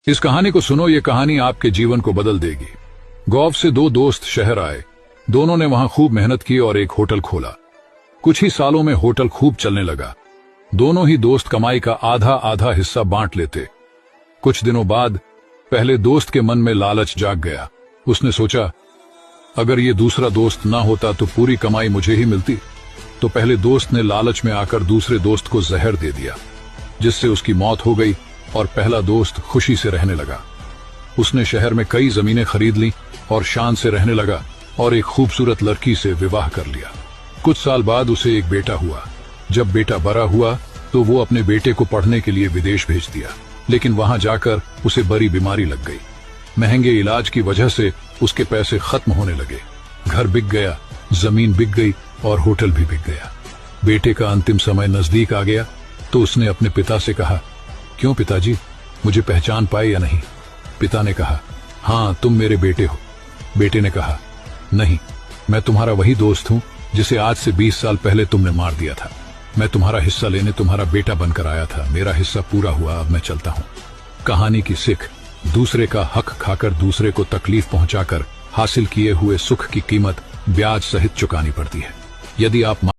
इस कहानी को सुनो, ये कहानी आपके जीवन को बदल देगी। गांव से दो दोस्त शहर आए। दोनों ने वहां खूब मेहनत की और एक होटल खोला। कुछ ही सालों में होटल खूब चलने लगा। दोनों ही दोस्त कमाई का आधा आधा हिस्सा बांट लेते। कुछ दिनों बाद पहले दोस्त के मन में लालच जाग गया। उसने सोचा, अगर ये दूसरा दोस्त ना होता तो पूरी कमाई मुझे ही मिलती। तो पहले दोस्त ने लालच में आकर दूसरे दोस्त को जहर दे दिया, जिससे उसकी मौत हो गई और पहला दोस्त खुशी से रहने लगा। उसने शहर में कई जमीनें खरीद ली और शान से रहने लगा और एक खूबसूरत लड़की से विवाह कर लिया। कुछ साल बाद उसे एक बेटा हुआ। जब बेटा बड़ा हुआ तो वो अपने बेटे को पढ़ने के लिए विदेश भेज दिया, लेकिन वहां जाकर उसे बड़ी बीमारी लग गई। महंगे इलाज की वजह से उसके पैसे खत्म होने लगे। घर बिक गया, जमीन बिक गई और होटल भी बिक गया। बेटे का अंतिम समय नजदीक आ गया तो उसने अपने पिता से कहा, क्यों पिताजी, मुझे पहचान पाए या नहीं? पिता ने कहा, हाँ, तुम मेरे बेटे हो। बेटे ने कहा, नहीं, मैं तुम्हारा वही दोस्त हूं जिसे आज से 20 साल पहले तुमने मार दिया था। मैं तुम्हारा हिस्सा लेने तुम्हारा बेटा बनकर आया था। मेरा हिस्सा पूरा हुआ, अब मैं चलता हूं। कहानी की सीख, दूसरे का हक खाकर दूसरे को तकलीफ पहुंचाकर हासिल किए हुए सुख की कीमत ब्याज सहित चुकानी पड़ती है। यदि आप